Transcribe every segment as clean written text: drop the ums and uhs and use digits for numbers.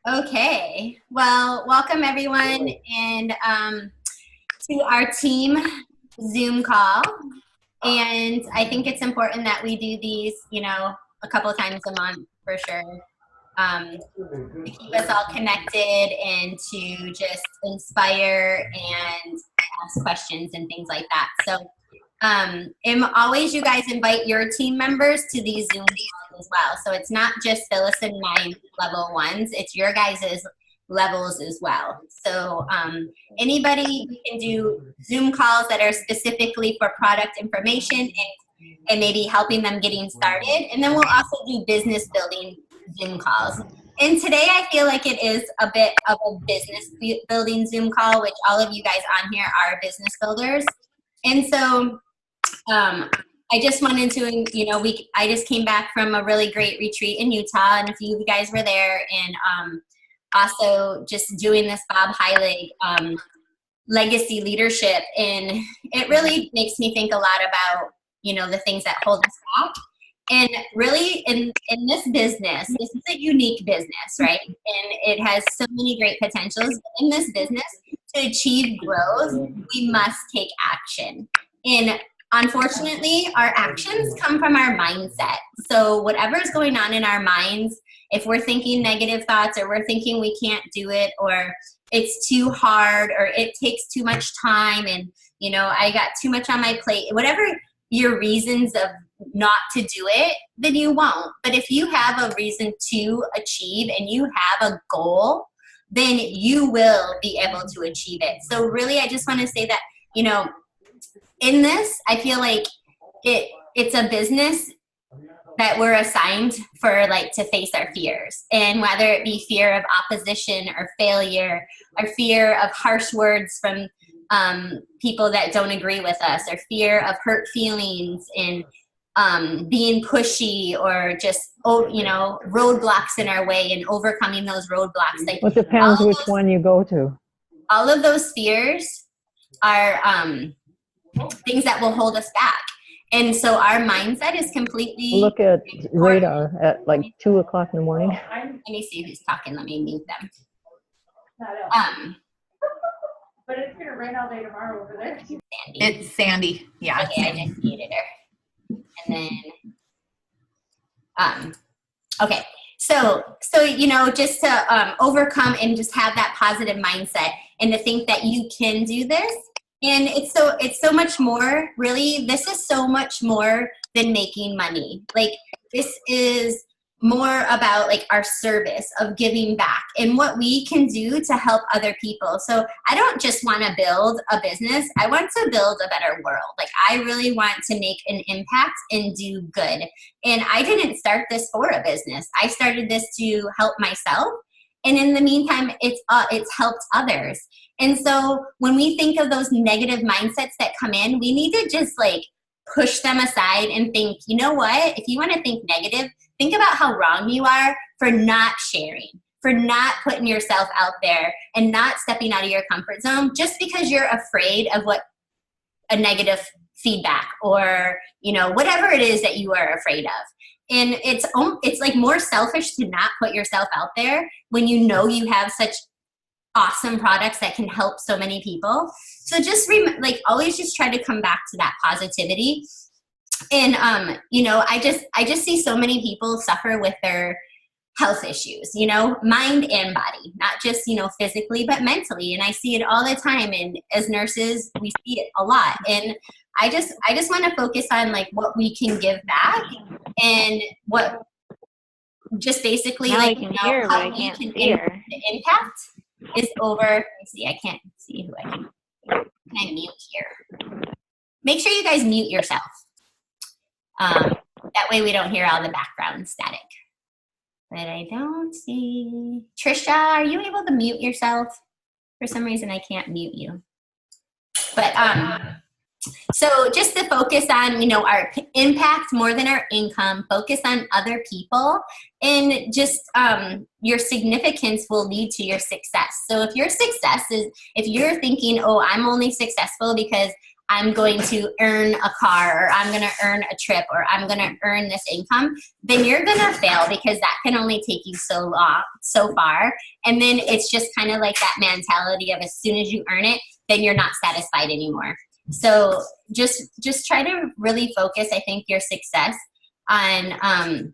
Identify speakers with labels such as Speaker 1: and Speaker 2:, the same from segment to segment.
Speaker 1: Okay, well, welcome everyone and to our team Zoom call. And I think it's important that we do these, a couple of times a month for sure, to keep us all connected and to just inspire and ask questions and things like that. So and always you guys invite your team members to these Zoom calls as well. So it's not just Phyllis and my level ones, it's your guys's levels as well. So anybody can do Zoom calls that are specifically for product information and maybe helping them getting started. And then we'll also do business building Zoom calls. And today I feel like it is a bit of a business building Zoom call, which all of you guys on here are business builders. And so I just wanted to, I just came back from a really great retreat in Utah, and a few of you guys were there, and also just doing this Bob Heilig legacy leadership, and it really makes me think a lot about, the things that hold us back. And really, in this business, this is a unique business, right? And it has so many great potentials. In this business, to achieve growth, we must take action. And unfortunately, our actions come from our mindset. So whatever's going on in our minds, if we're thinking negative thoughts, or we're thinking we can't do it, or it's too hard, or it takes too much time, and, I got too much on my plate, whatever your reasons of not to do it, then you won't. But if you have a reason to achieve and you have a goal, then you will be able to achieve it. So really, I just want to say that, in this, I feel like it's a business that we're assigned for, like, to face our fears. And whether it be fear of opposition or failure, or fear of harsh words from people that don't agree with us, or fear of hurt feelings, and being pushy, or just, roadblocks in our way, and overcoming those roadblocks. Like,
Speaker 2: it depends which one you go to.
Speaker 1: All of those fears are things that will hold us back. And so our mindset is completely...
Speaker 2: Look at radar at like 2 o'clock in the morning.
Speaker 1: Let me see who's talking. Let me mute them.
Speaker 3: But it's going to rain all day tomorrow over there.
Speaker 1: Sandy.
Speaker 4: It's Sandy. Yeah.
Speaker 1: Okay, I just muted her. And then, okay. So just to overcome and just have that positive mindset, and to think that you can do this. And it's so much more, really. This is so much more than making money. Like, this is more about, like, our service of giving back and what we can do to help other people. So I don't just want to build a business. I want to build a better world. Like, I really want to make an impact and do good. And I didn't start this for a business. I started this to help myself. And in the meantime, it's helped others. And so when we think of those negative mindsets that come in, we need to just, like, push them aside and think, you know what? If you want to think negative, think about how wrong you are for not sharing, for not putting yourself out there, and not stepping out of your comfort zone just because you're afraid of what a negative feedback, or, whatever it is that you are afraid of. And it's like more selfish to not put yourself out there when you know you have such awesome products that can help so many people. So just always just try to come back to that positivity. And I just see so many people suffer with their health issues, mind and body, not just, physically, but mentally. And I see it all the time. And as nurses, we see it a lot. And I just want to focus on, like, what we can give back, and what just basically,
Speaker 5: now
Speaker 1: like,
Speaker 5: I can hear,
Speaker 1: how
Speaker 5: but I can't
Speaker 1: can
Speaker 5: hear.
Speaker 1: the impact is over. Let me see. I can't see who I can mute here. Make sure you guys mute yourself. That way we don't hear all the background static. But I don't see. Trisha, are you able to mute yourself? For some reason, I can't mute you. But so just to focus on, our impact more than our income, focus on other people, and just your significance will lead to your success. So if your success is, if you're thinking, oh, I'm only successful because I'm going to earn a car, or I'm going to earn a trip, or I'm going to earn this income, then you're going to fail, because that can only take you so far. And then it's just kind of like that mentality of, as soon as you earn it, then you're not satisfied anymore. So just try to really focus, I think, your success on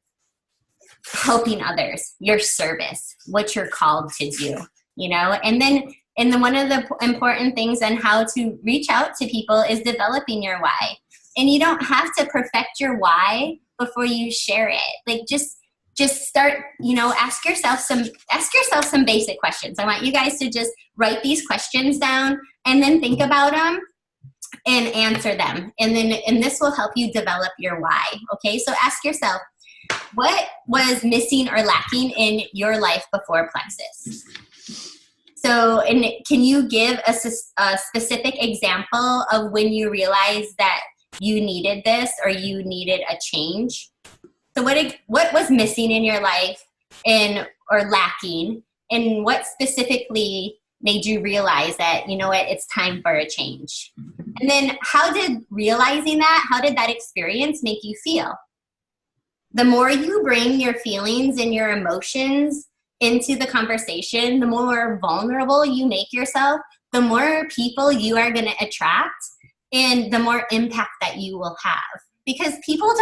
Speaker 1: helping others, your service, what you're called to do, you know. And then one of the important things on how to reach out to people is developing your why. And you don't have to perfect your why before you share it. Like, just start, you know, ask yourself some basic questions. I want you guys to just write these questions down and then think about them and answer them. And this will help you develop your why. Okay, so ask yourself, what was missing or lacking in your life before Plexus? So, and can you give a specific example of when you realized that you needed this, or you needed a change? So what was missing in your life or lacking, and what specifically made you realize that, you know what, it's time for a change? And then how did that experience make you feel? The more you bring your feelings and your emotions into the conversation, the more vulnerable you make yourself, the more people you are going to attract, and the more impact that you will have. Because people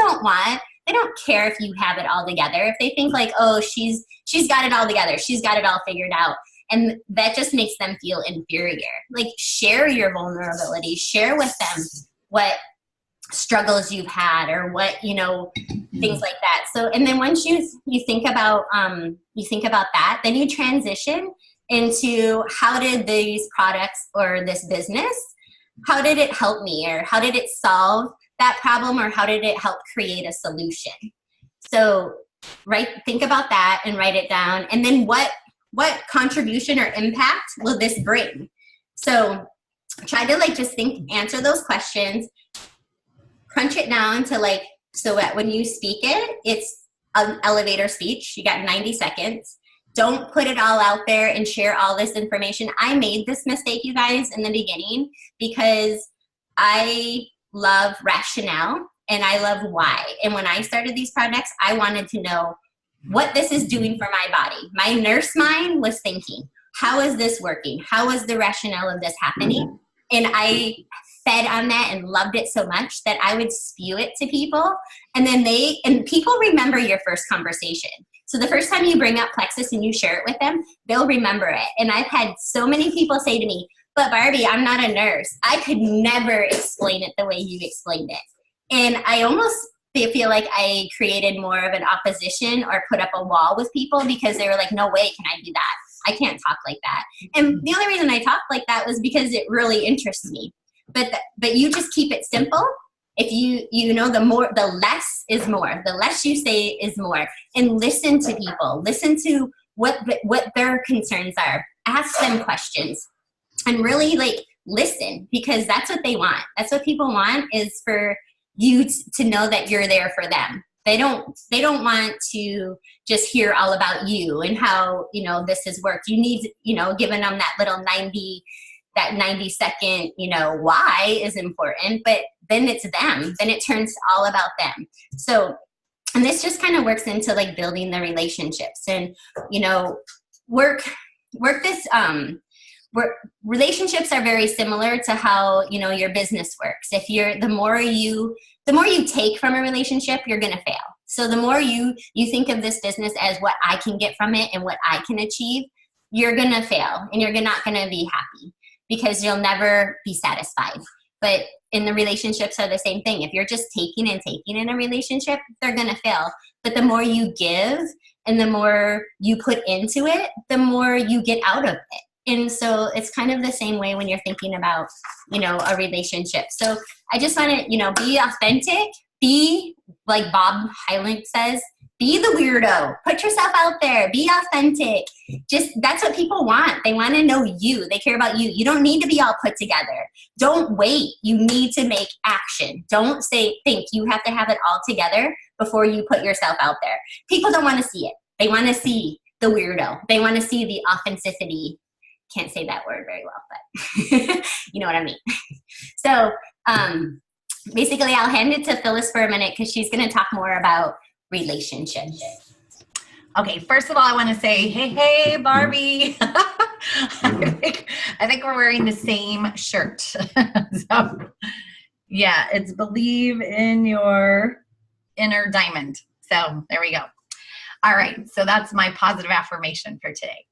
Speaker 1: they don't care if you have it all together. If they think like, oh, she's got it all together, she's got it all figured out, and that just makes them feel inferior. Like, share your vulnerability, share with them what struggles you've had, or what, you know, things like that. So, and then once you think about that, then you transition into, how did these products or this business, how did it help me, or how did it solve that problem, or how did it help create a solution? So think about that and write it down. And then what contribution or impact will this bring? So try to just answer those questions, crunch it down to so that when you speak it's an elevator speech. You got 90 seconds. Don't put it all out there and share all this information. I made this mistake, you guys, in the beginning, because I love rationale and I love why. And when I started these projects, I wanted to know what this is doing for my body. My nurse mind was thinking, how is this working? How is the rationale of this happening? And I fed on that and loved it so much that I would spew it to people. And then people remember your first conversation. So the first time you bring up Plexus and you share it with them, they'll remember it. And I've had so many people say to me, but Barbie, I'm not a nurse. I could never explain it the way you explained it. And I almost feel like I created more of an opposition or put up a wall with people, because they were like, no way can I do that. I can't talk like that. And the only reason I talk like that was because it really interests me. But you just keep it simple. If you know, the less is more. The less you say is more. And listen to people. Listen to what their concerns are. Ask them questions. And really listen, because that's what they want. That's what people want, is for you to know that you're there for them. They don't want to just hear all about you and how, you know, this has worked. You need, you know, giving them that little 90 second, you know, why is important, but then it's them. Then it turns all about them. So, and this just kind of works into building the relationships, and, you know, work this, relationships are very similar to how, you know, your business works. If the more you take from a relationship, you're going to fail. So the more you think of this business as what I can get from it and what I can achieve, you're going to fail, and you're not going to be happy, because you'll never be satisfied. But in the relationships are the same thing. If you're just taking and taking in a relationship, they're going to fail. But the more you give and the more you put into it, the more you get out of it. And so it's kind of the same way when you're thinking about, you know, a relationship. So I just want to, you know, be authentic, be like Bob Hyland says, be the weirdo, put yourself out there, be authentic. Just, that's what people want. They want to know you. They care about you. You don't need to be all put together. Don't wait. You need to make action. Don't think you have to have it all together before you put yourself out there. People don't want to see it. They want to see the weirdo. They want to see the authenticity. Can't say that word very well, but you know what I mean. So Basically, I'll hand it to Phyllis for a minute because she's going to talk more about relationships.
Speaker 4: Okay, first of all, I want to say, hey, Barbie. I think we're wearing the same shirt. So, yeah, it's believe in your inner diamond. So there we go. All right, so that's my positive affirmation for today.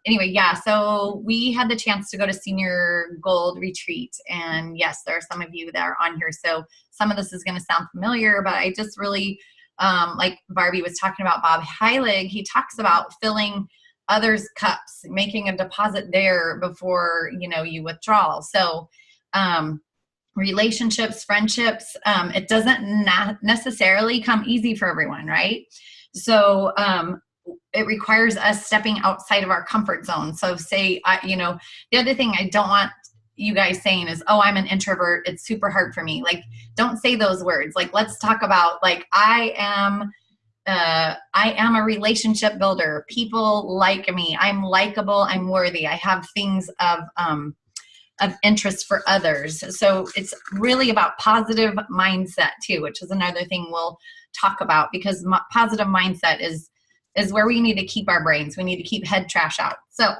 Speaker 4: Anyway, yeah, so we had the chance to go to Senior Gold Retreat. And yes, there are some of you that are on here. So some of this is going to sound familiar, but I just really, like Barbie was talking about Bob Heilig, he talks about filling others' cups, making a deposit there before, you withdraw. So relationships, friendships, it doesn't necessarily come easy for everyone, right? So it requires us stepping outside of our comfort zone. So say, the other thing I don't want you guys saying is, oh, I'm an introvert, it's super hard for me. Like, don't say those words. Like, let's talk about, like, I am a relationship builder. People like me. I'm likable. I'm worthy. I have things of interest for others. So it's really about positive mindset too, which is another thing we'll talk about, because positive mindset is where we need to keep our brains. We need to keep head trash out. So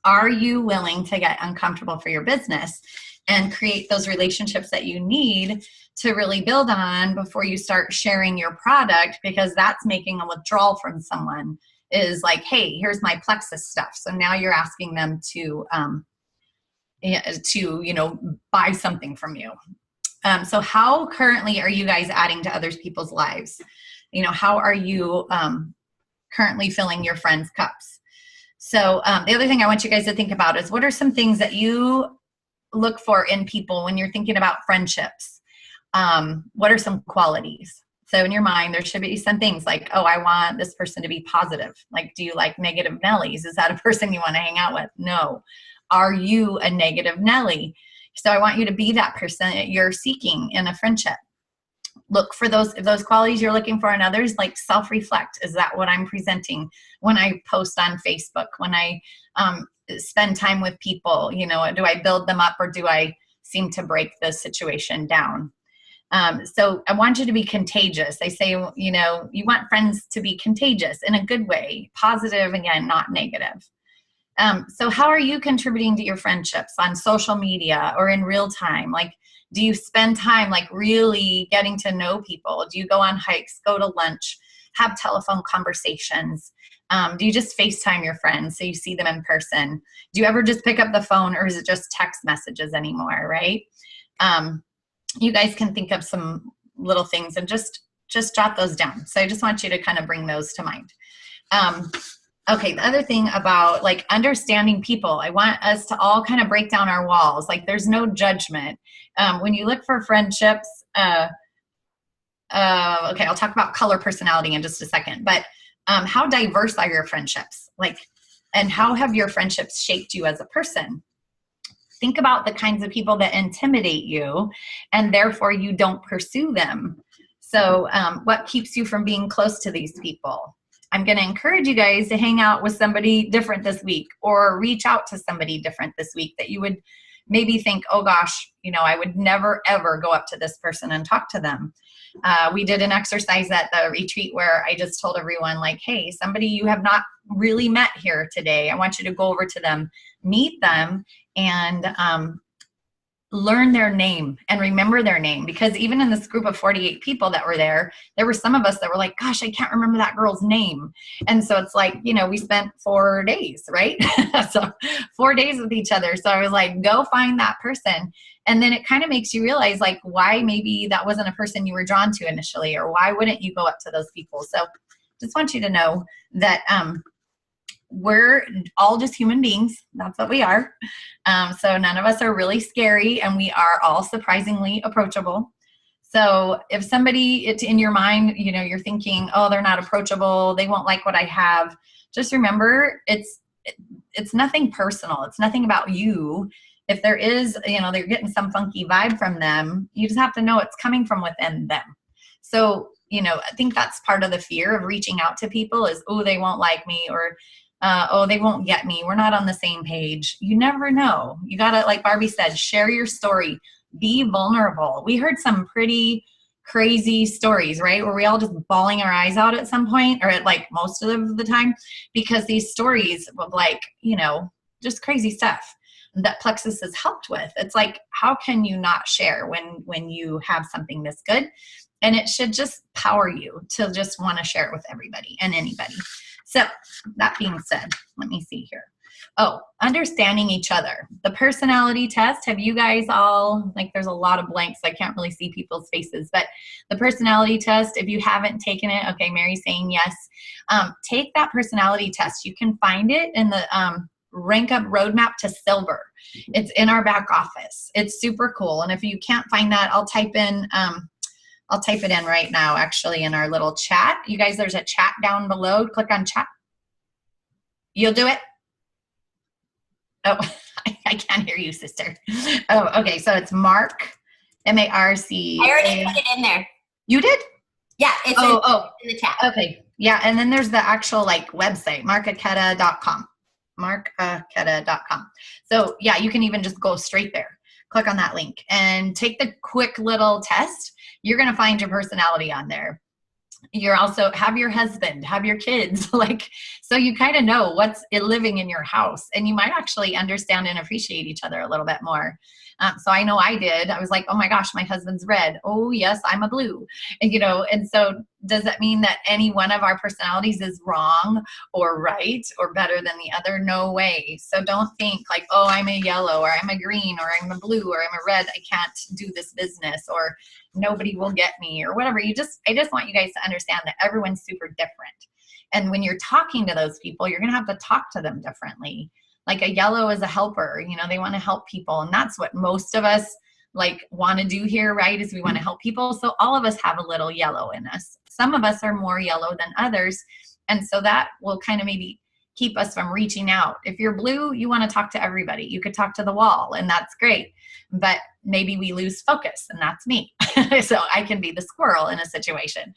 Speaker 4: are you willing to get uncomfortable for your business and create those relationships that you need to really build on before you start sharing your product? Because that's making a withdrawal from someone, is like, hey, here's my Plexus stuff. So now you're asking them to buy something from you. So how currently are you guys adding to other people's lives? How are you currently filling your friends' cups? So the other thing I want you guys to think about is, what are some things that you look for in people when you're thinking about friendships? What are some qualities? So in your mind, there should be some things like, oh, I want this person to be positive. Like, do you like negative Nellies? Is that a person you want to hang out with? No. Are you a negative Nelly? So I want you to be that person that you're seeking in a friendship. Look for those qualities you're looking for in others, like self-reflect. Is that what I'm presenting when I post on Facebook, when I spend time with people? Do I build them up, or do I seem to break the situation down? So I want you to be contagious. I say, you want friends to be contagious in a good way, positive, again, not negative. So how are you contributing to your friendships on social media or in real time? Like, do you spend time like really getting to know people? Do you go on hikes, go to lunch, have telephone conversations? Do you just FaceTime your friends so you see them in person? Do you ever just pick up the phone, or is it just text messages anymore, right? You guys can think of some little things and just jot those down. So I just want you to kind of bring those to mind. Okay, the other thing about like understanding people, I want us to all kind of break down our walls. Like, there's no judgment. When you look for friendships, okay, I'll talk about color personality in just a second, but how diverse are your friendships? Like, and how have your friendships shaped you as a person? Think about the kinds of people that intimidate you and therefore you don't pursue them. So what keeps you from being close to these people? I'm going to encourage you guys to hang out with somebody different this week, or reach out to somebody different this week that you would maybe think, oh gosh, I would never, ever go up to this person and talk to them. We did an exercise at the retreat where I just told everyone, like, hey, somebody you have not really met here today, I want you to go over to them, meet them, and learn their name and remember their name. Because even in this group of 48 people that were there were some of us that were like, gosh, I can't remember that girl's name. And so it's like, we spent 4 days, right? So 4 days with each other. So I was like, go find that person. And then it kind of makes you realize, like, why maybe that wasn't a person you were drawn to initially, or why wouldn't you go up to those people? So just want you to know that we're all just human beings. That's what we are. So none of us are really scary, and we are all surprisingly approachable. So if somebody, it's in your mind, you're thinking, oh, they're not approachable, they won't like what I have, just remember it's nothing personal. It's nothing about you. If there is, they're getting some funky vibe from them, you just have to know it's coming from within them. So, I think that's part of the fear of reaching out to people is, oh, they won't like me, or oh, they won't get me, we're not on the same page. You never know. You gotta, like Barbie said, share your story, Be vulnerable. We heard some pretty crazy stories, right? Were we all just bawling our eyes out at some point, or at like most of the time, because these stories of like, you know, just crazy stuff that Plexus has helped with. It's like, how can you not share when you have something this good? And it should just power you to just want to share it with everybody and anybody. So that being said, let me see here. Oh, understanding each other. The personality test, have you guys all, like there's a lot of blanks, I can't really see people's faces, but the personality test, if you haven't taken it, okay, Mary's saying yes. Take that personality test. You can find it in the Rank Up Roadmap to Silver. It's in our back office. It's super cool. And if you can't find that, I'll type it in right now, actually, in our little chat. You guys, there's a chat down below. Click on chat. You'll do it? Oh, I can't hear you, sister. Oh, okay. So it's Mark, M-A-R-C.
Speaker 1: I already put it in there.
Speaker 4: You did?
Speaker 1: Yeah, it's in the chat.
Speaker 4: Okay. Yeah. And then there's the actual like website, markaketa.com. markaketa.com. So yeah, you can even just go straight there. Click on that link and take the quick little test. You're going to find your personality on there. You're also have your husband, have your kids, like, so you kind of know what's living in your house, and you might actually understand and appreciate each other a little bit more. So I know I did. I was like, oh my gosh, my husband's red. Oh yes, I'm a blue. And, you know, and so does that mean that any one of our personalities is wrong or right or better than the other? No way. So don't think like, oh, I'm a yellow or I'm a green or I'm a blue or I'm a red. I can't do this business, or nobody will get me, or whatever. I just want you guys to understand that everyone's super different. And when you're talking to those people, you're going to have to talk to them differently. Like a yellow is a helper, you know, they want to help people. And that's what most of us like want to do here, right? Is we want to help people. So all of us have a little yellow in us. Some of us are more yellow than others. And so that will kind of maybe keep us from reaching out. If you're blue, you want to talk to everybody. You could talk to the wall, and that's great. But maybe we lose focus, and that's me. So I can be the squirrel in a situation.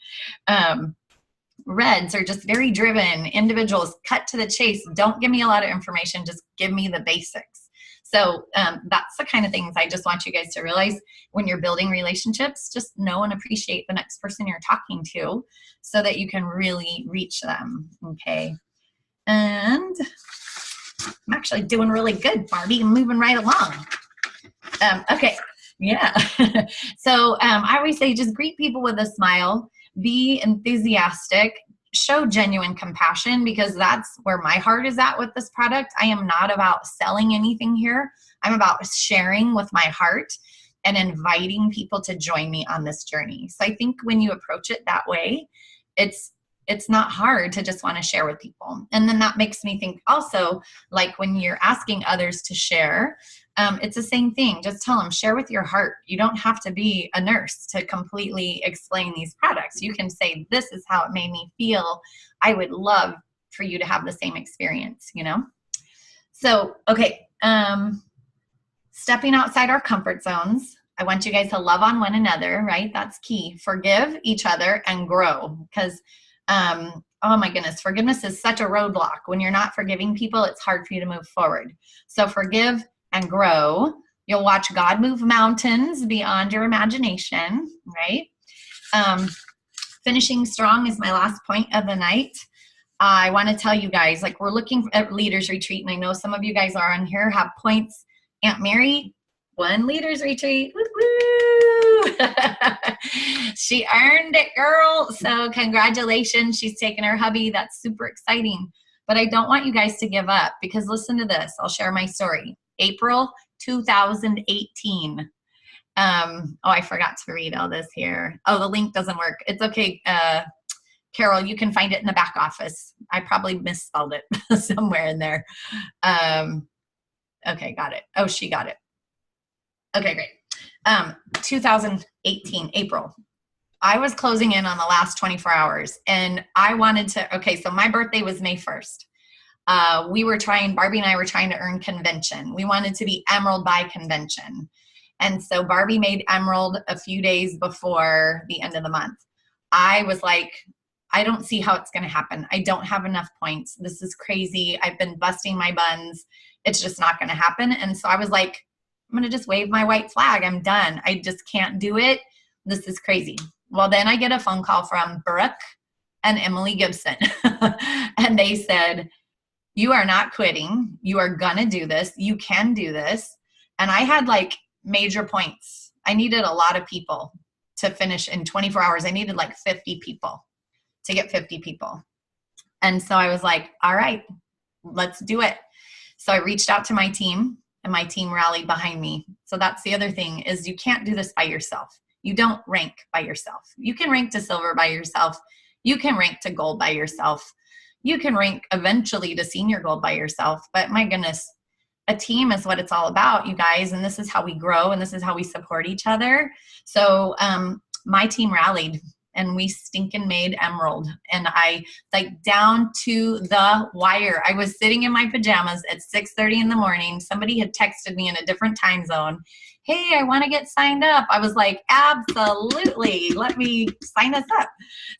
Speaker 4: Reds are just very driven individuals, cut to the chase. Don't give me a lot of information. Just give me the basics. So that's the kind of things I just want you guys to realize when you're building relationships. Just know and appreciate the next person you're talking to so that you can really reach them. Okay. And I'm actually doing really good, Barbie. I'm moving right along. Okay. Yeah. So I always say just greet people with a smile. Be enthusiastic, show genuine compassion, because that's where my heart is at with this product. I am not about selling anything here. I'm about sharing with my heart and inviting people to join me on this journey. So I think when you approach it that way, it's not hard to just want to share with people. And then that makes me think also, like when you're asking others to share, it's the same thing. Just tell them, share with your heart. You don't have to be a nurse to completely explain these products. You can say, this is how it made me feel. I would love for you to have the same experience, you know? So, okay. Stepping outside our comfort zones. I want you guys to love on one another, right? That's key. Forgive each other and grow, because oh my goodness, forgiveness is such a roadblock. When you're not forgiving people, it's hard for you to move forward. So forgive and grow. You'll watch God move mountains beyond your imagination, right? Finishing strong is my last point of the night. I want to tell you guys, like we're looking at Leaders Retreat, and I know some of you guys are on here, have points. Aunt Mary, 1 Leaders Retreat. Woo-woo! She earned it, girl. So congratulations. She's taken her hubby. That's super exciting. But I don't want you guys to give up, because listen to this. I'll share my story. April 2018. I forgot to read all this here. Oh, the link doesn't work. It's okay. Carol, you can find it in the back office. I probably misspelled it somewhere in there. Okay, got it. Oh, she got it. Okay, great. 2018, April. I was closing in on the last 24 hours, and I wanted to, okay, so my birthday was May 1st. Barbie and I were trying to earn convention. We wanted to be Emerald by convention. And so Barbie made Emerald a few days before the end of the month. I was like, I don't see how it's going to happen. I don't have enough points. This is crazy. I've been busting my buns. It's just not going to happen. And so I was like, I'm going to just wave my white flag. I'm done. I just can't do it. This is crazy. Well, then I get a phone call from Brooke and Emily Gibson. And they said, you are not quitting. You are going to do this. You can do this. And I had like major points. I needed a lot of people to finish in 24 hours. I needed like 50 people to get 50 people. And so I was like, all right, let's do it. So I reached out to my team and my team rallied behind me. So that's the other thing is you can't do this by yourself. You don't rank by yourself. You can rank to silver by yourself. You can rank to gold by yourself. You can rank eventually to senior gold by yourself. But my goodness, a team is what it's all about, you guys. And this is how we grow and this is how we support each other. So my team rallied and we stinking made emerald. And I like down to the wire. I was sitting in my pajamas at 6:30 in the morning. Somebody had texted me in a different time zone. Hey, I want to get signed up. I was like, absolutely. Let me sign us up.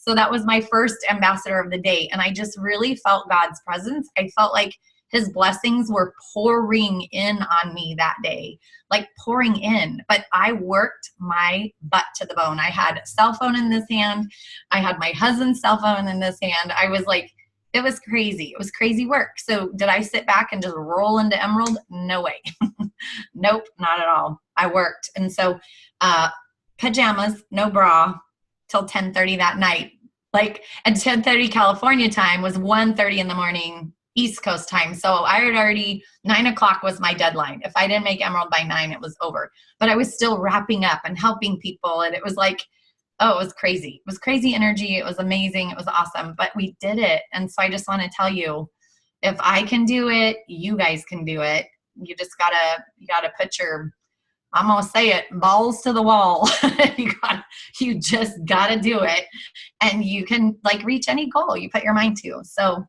Speaker 4: So that was my first ambassador of the day. And I just really felt God's presence. I felt like his blessings were pouring in on me that day, like pouring in. But I worked my butt to the bone. I had a cell phone in this hand. I had my husband's cell phone in this hand. I was like, it was crazy. It was crazy work. So did I sit back and just roll into emerald? No way. Nope, not at all. I worked. And so pajamas, no bra till 10:30 that night. Like at 10:30 California time was 1:30 in the morning East Coast time. So I had already, 9 o'clock was my deadline. If I didn't make emerald by 9, it was over. But I was still wrapping up and helping people. And it was like, oh, it was crazy. It was crazy energy. It was amazing. It was awesome. But we did it. And so I just want to tell you, if I can do it, you guys can do it. You just gotta put your, I'm gonna say it, balls to the wall. You just gotta do it. And you can like reach any goal you put your mind to. So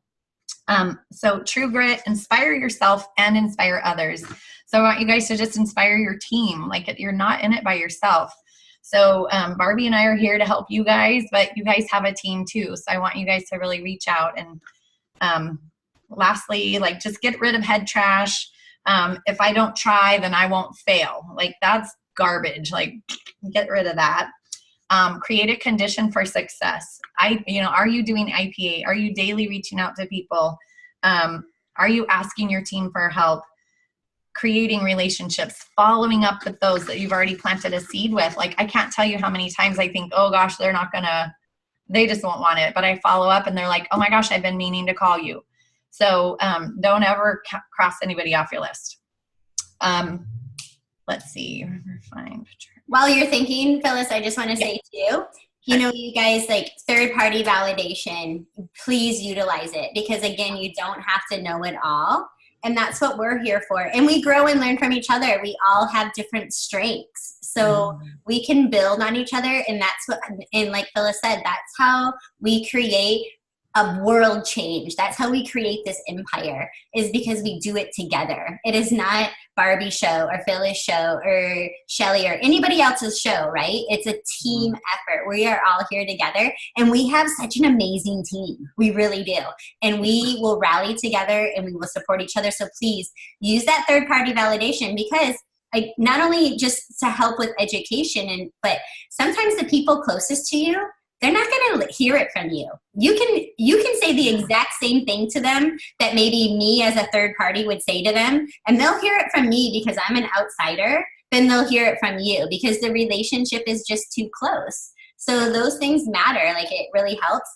Speaker 4: true grit, inspire yourself and inspire others. So I want you guys to just inspire your team. Like you're not in it by yourself. So Barbie and I are here to help you guys, but you guys have a team too. So I want you guys to really reach out. And lastly, like just get rid of head trash. If I don't try, then I won't fail. Like that's garbage. Like get rid of that. Create a condition for success. Are you doing IPA? Are you daily reaching out to people? Are you asking your team for help? Creating relationships, following up with those that you've already planted a seed with. Like, I can't tell you how many times I think, oh gosh, they just won't want it. But I follow up and they're like, oh my gosh, I've been meaning to call you. So don't ever cross anybody off your list. Let's see.
Speaker 1: While you're thinking, Phyllis, I just want to say too, you guys, like third-party validation, please utilize it because again, you don't have to know it all. And that's what we're here for. And we grow and learn from each other. We all have different strengths. So we can build on each other. And like Phyllis said, that's how we create a world change. That's how we create this empire, is because we do it together. It is not Barbie's show or Phyllis' show or Shelly or anybody else's show, right? It's a team effort. We are all here together and we have such an amazing team. We really do. And we will rally together and we will support each other. So please use that third-party validation because not only just to help with education, but sometimes the people closest to you, they're not going to hear it from you. You can say the exact same thing to them that maybe me as a third party would say to them, and they'll hear it from me because I'm an outsider, then they'll hear it from you because the relationship is just too close. So those things matter. Like it really helps.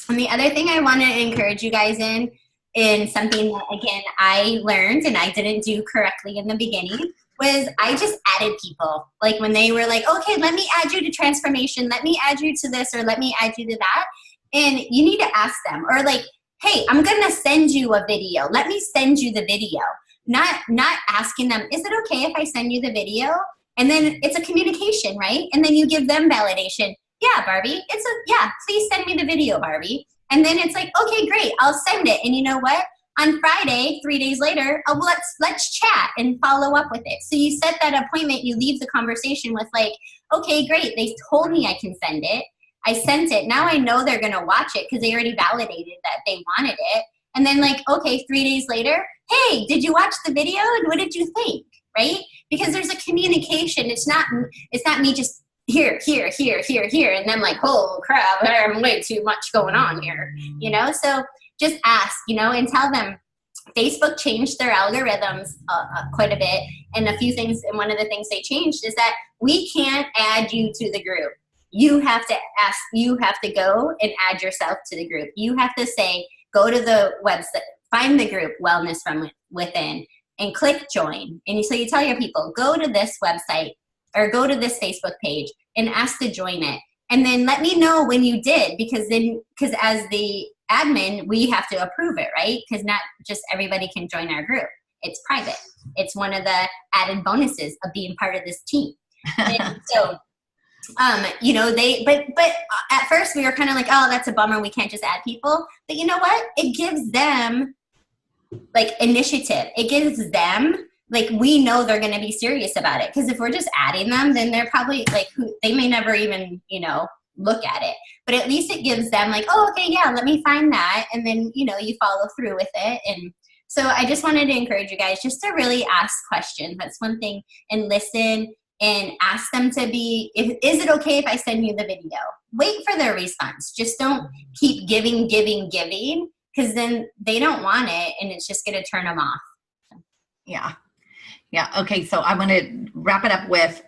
Speaker 1: And the other thing I want to encourage you guys in something that, again, I learned and I didn't do correctly in the beginning, was I just added people. Like when they were like, okay, let me add you to transformation. Let me add you to this, or let me add you to that. And you need to ask them, or like, hey, I'm going to send you a video. Let me send you the video. Not asking them, is it okay if I send you the video? And then it's a communication, right? And then you give them validation. Yeah, Barbie, please send me the video, Barbie. And then it's like, okay, great, I'll send it. And you know what? On Friday, 3 days later, let's chat and follow up with it. So you set that appointment, you leave the conversation with like, okay, great, they told me I can send it. I sent it. Now I know they're going to watch it because they already validated that they wanted it. And then like, okay, 3 days later, hey, did you watch the video? And what did you think? right? Because there's a communication. It's not me just here, and then like, oh crap, I'm way too much going on here, So just ask, and tell them. Facebook changed their algorithms quite a bit, and a few things. And one of the things they changed is that we can't add you to the group. You have to ask. You have to go and add yourself to the group. You have to say, go to the website, find the group Wellness from Within, and click join. And so you tell your people, go to this website or go to this Facebook page and ask to join it. And then let me know when you did, because as the admin, we have to approve it, right? Because not just everybody can join our group. It's private. It's one of the added bonuses of being part of this team. And so, but at first we were kind of like, oh, that's a bummer. We can't just add people. But you know what? It gives them like initiative. It gives them like, we know they're going to be serious about it. Because if we're just adding them, then they're probably like, they may never even, look at it. But at least it gives them like, oh, okay, yeah, let me find that. And then, you follow through with it. And so I just wanted to encourage you guys just to really ask questions. That's one thing. And listen and ask them to be, is it okay if I send you the video? Wait for their response. Just don't keep giving, because then they don't want it and it's just going to turn them off.
Speaker 4: Yeah. Yeah. Okay. So I'm going to wrap it up with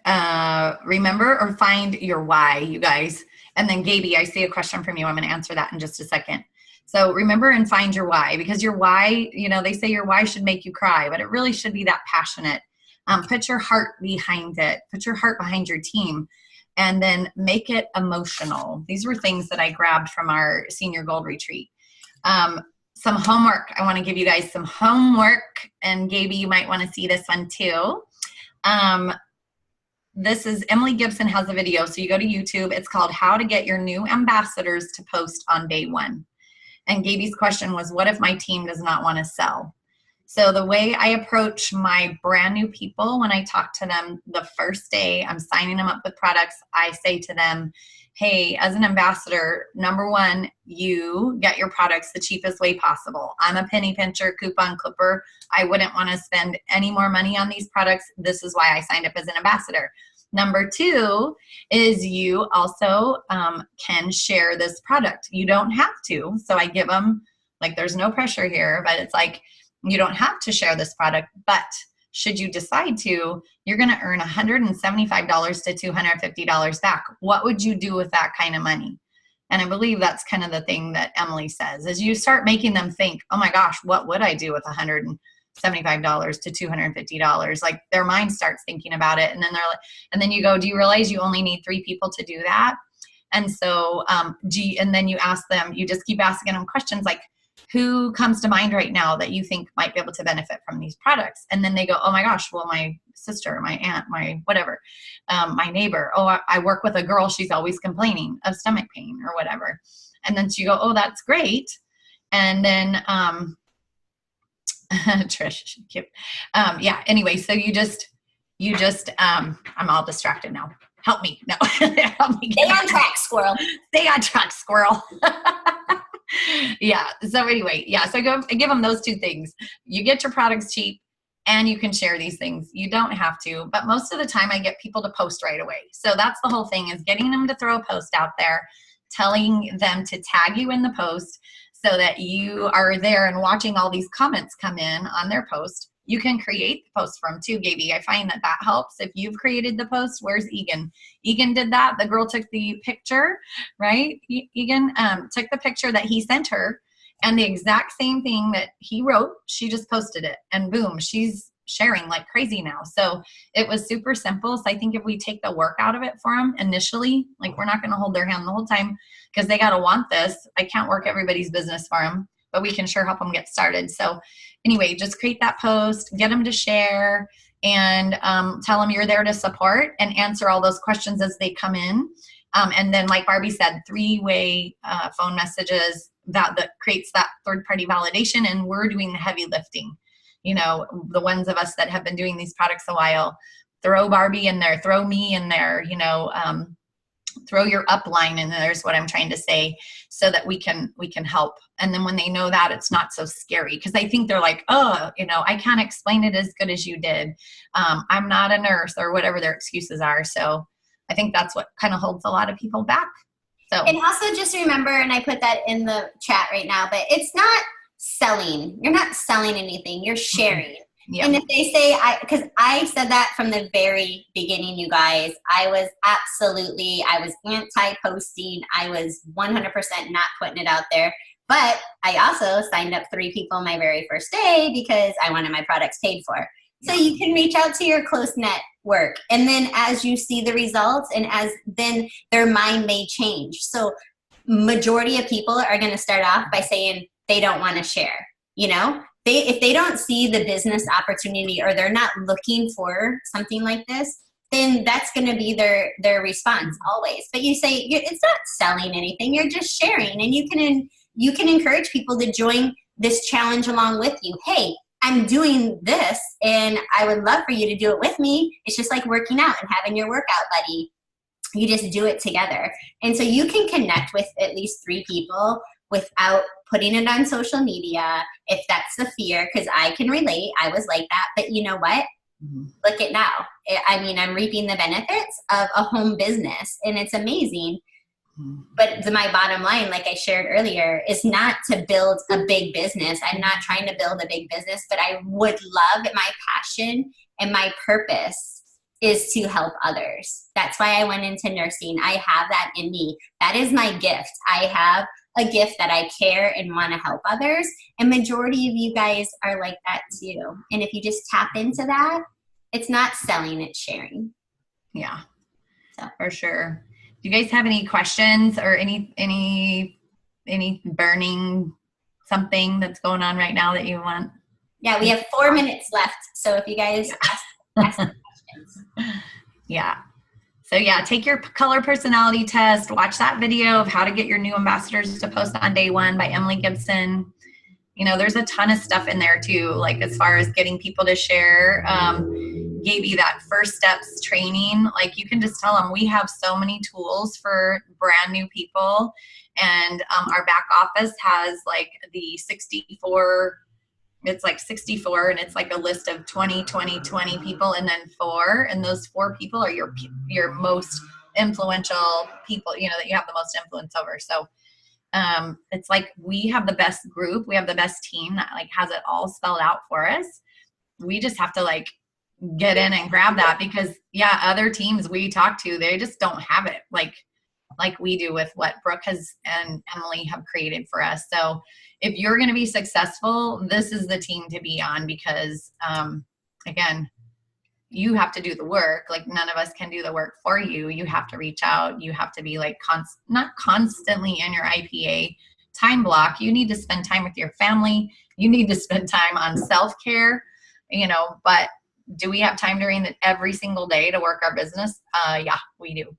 Speaker 4: remember or find your why, you guys. And then Gaby, I see a question from you. I'm going to answer that in just a second. So remember and find your why, because your why, they say your why should make you cry, but it really should be that passionate. Put your heart behind it. Put your heart behind your team, and then make it emotional. These were things that I grabbed from our Senior Gold Retreat. Some homework. I want to give you guys some homework, and Gaby, you might want to see this one too. This is Emily Gibson has a video. So you go to YouTube. It's called How to Get Your New Ambassadors to Post on Day One. And Gaby's question was, what if my team does not want to sell? So the way I approach my brand new people when I talk to them the first day, I'm signing them up with products. I say to them, hey, as an ambassador, number one, you get your products the cheapest way possible. I'm a penny pincher, coupon clipper. I wouldn't want to spend any more money on these products. This is why I signed up as an ambassador. Number two is you also can share this product. You don't have to. So I give them, like, there's no pressure here, but it's like, you don't have to share this product, but should you decide to, you're going to earn $175 to $250 back. What would you do with that kind of money? And I believe that's kind of the thing that Emily says, is you start making them think, oh my gosh, what would I do with $175 to $250? Like, their mind starts thinking about it. And then they're like, and then you go, do you realize you only need 3 people to do that? And so, and then you ask them, you just keep asking them questions like, who comes to mind right now that you think might be able to benefit from these products? And then they go, oh my gosh, well, my sister, my aunt, my whatever, my neighbor. Oh, I work with a girl. She's always complaining of stomach pain or whatever. And then you go, oh, that's great. And then, Trish, cute. Yeah. Anyway, so you just, I'm all distracted now. Help me. No, help me.
Speaker 1: Stay on track, squirrel.
Speaker 4: Stay on track, squirrel. Yeah. So anyway, yeah. So I give them those 2 things. You get your products cheap and you can share these things. You don't have to, but most of the time I get people to post right away. So that's the whole thing, is getting them to throw a post out there, telling them to tag you in the post so that you are there and watching all these comments come in on their post. You can create the post from too, Gaby. I find that helps. If you've created the post, where's Egan? Egan did that. The girl took the picture, right? Egan took the picture that he sent her, and the exact same thing that he wrote, she just posted it, and boom, she's sharing like crazy now. So it was super simple. So I think if we take the work out of it for them initially, like, we're not going to hold their hand the whole time because they got to want this. I can't work everybody's business for them, but we can sure help them get started. So anyway, just create that post, get them to share, and tell them you're there to support and answer all those questions as they come in. And then, like Barbie said, 3-way phone messages that creates that third-party validation, and we're doing the heavy lifting. The ones of us that have been doing these products a while, throw Barbie in there, throw me in there, throw your upline in there is what I'm trying to say, so that we can help. And then when they know that, it's not so scary, because I think they're like, oh, I can't explain it as good as you did. I'm not a nurse, or whatever their excuses are. So I think that's what kind of holds a lot of people back. So,
Speaker 1: and also just remember, and I put that in the chat right now, but it's not selling. You're not selling anything. You're sharing.
Speaker 4: yeah.
Speaker 1: And if they say, because I said that from the very beginning, you guys, I was anti-posting. I was 100% not putting it out there. But I also signed up 3 people my very first day because I wanted my products paid for. So you can reach out to your close network. And then as you see the results, and then their mind may change. So majority of people are going to start off by saying they don't want to share. If they don't see the business opportunity, or they're not looking for something like this, then that's going to be their response always. But you say, it's not selling anything. You're just sharing. And you can encourage people to join this challenge along with you. Hey, I'm doing this, and I would love for you to do it with me. It's just like working out and having your workout buddy. You just do it together. And so you can connect with at least 3 people without putting it on social media, if that's the fear, because I can relate. I was like that. But you know what? Mm-hmm. Look at now. I'm reaping the benefits of a home business, and it's amazing. But my bottom line, like I shared earlier, is not to build a big business. I'm not trying to build a big business, but I would love, my passion and my purpose is to help others. That's why I went into nursing. I have that in me. That is my gift. I have a gift that I care and want to help others. And majority of you guys are like that too. And if you just tap into that, it's not selling, it's sharing.
Speaker 4: Yeah, so for sure. Do you guys have any questions or any burning something that's going on right now that you want?
Speaker 1: Yeah, we have 4 minutes left. So if you guys ask questions.
Speaker 4: Yeah. So yeah, take your color personality test. Watch that video of how to get your new ambassadors to post on day 1 by Emily Gibson. There's a ton of stuff in there too, like as far as getting people to share. Gave you that first steps training. Like you can just tell them we have so many tools for brand new people, and our back office has like the 64. It's like 64, and it's like a list of 20 people, and then 4, and those 4 people are your most influential people, that you have the most influence over. So it's like we have the best group, we have the best team that like has it all spelled out for us. We just have to like get in and grab that, because other teams we talk to, they just don't have it like we do with what Brooke and Emily have created for us. So if you're going to be successful, this is the team to be on, because again, you have to do the work. Like none of us can do the work for you. You have to reach out. You have to be like not constantly in your IPA time block. You need to spend time with your family. You need to spend time on self-care, but do we have time during every single day to work our business? Yeah, we do.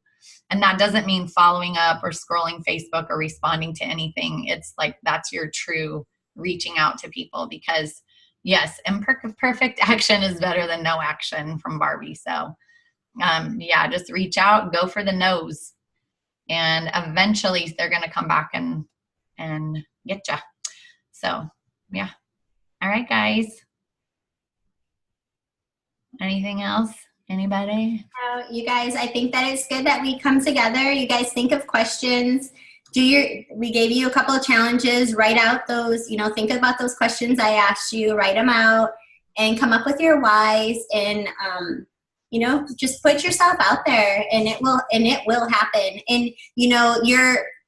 Speaker 4: And that doesn't mean following up or scrolling Facebook or responding to anything. It's like that's your true reaching out to people, because yes, imperfect action is better than no action from Barbie. So just reach out, go for the no's, and eventually they're going to come back and get you. So yeah. All right, guys. Anything else? Anybody?
Speaker 1: You guys, I think that it's good that we come together. You guys think of questions. We gave you a couple of challenges. Write out those, think about those questions I asked you, write them out, and come up with your whys, and just put yourself out there, and it will happen. And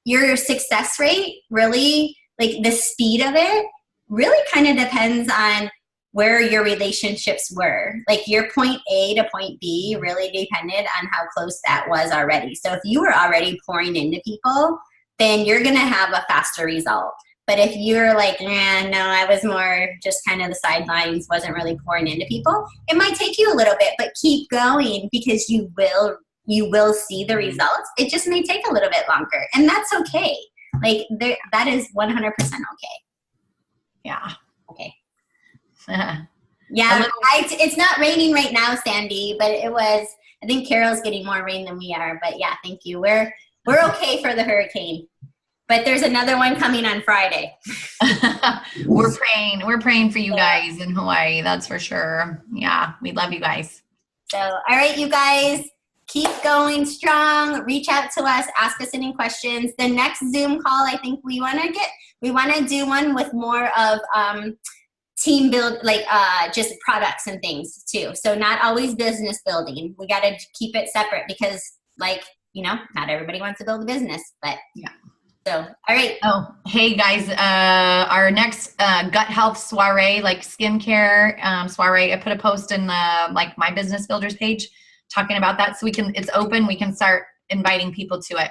Speaker 1: your success rate, really, like the speed of it, really kind of depends on where your relationships were. Like your point A to point B really depended on how close that was already. So if you were already pouring into people, then you're going to have a faster result. But if you're like, no, I was more just kind of the sidelines, wasn't really pouring into people, it might take you a little bit, but keep going, because you will see the results. It just may take a little bit longer, and that's okay. Like that is 100% okay.
Speaker 4: Yeah.
Speaker 1: Okay. Yeah, it's not raining right now, Sandy, but it was. I think Carol's getting more rain than we are, but yeah, thank you. We're okay for the hurricane, but there's another one coming on Friday.
Speaker 4: We're praying for you guys in Hawaii. That's for sure. Yeah, we love you guys.
Speaker 1: So, all right, you guys, keep going strong. Reach out to us. Ask us any questions. The next Zoom call, I think we want to do one with more of team build, like just products and things too. So not always business building. We got to keep it separate because, like, you know, not everybody wants to build a business, but
Speaker 4: yeah.
Speaker 1: So, all right.
Speaker 4: Oh, hey guys, our next gut health soiree, like skincare soiree, I put a post in the like my business builders page talking about that. So it's open. We can start inviting people to it.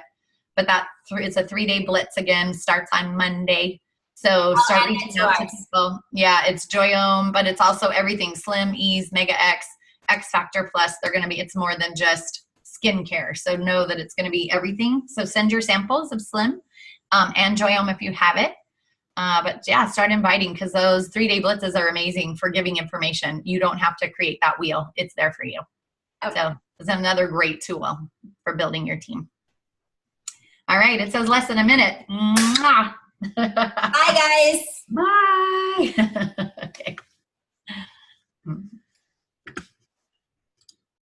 Speaker 4: But it's a 3-day blitz again, starts on Monday. So start reaching out to people. Yeah, it's Joyome, but it's also everything Slim, Ease, Mega X, X Factor Plus. It's more than just skincare. So know that it's going to be everything. So send your samples of Slim. And Joyome if you have it. But yeah, start inviting because those 3-day blitzes are amazing for giving information. You don't have to create that wheel. It's there for you. Okay. So it's another great tool for building your team. All right. It says less than a minute. Mwah.
Speaker 1: Bye, guys.
Speaker 4: Bye. Okay.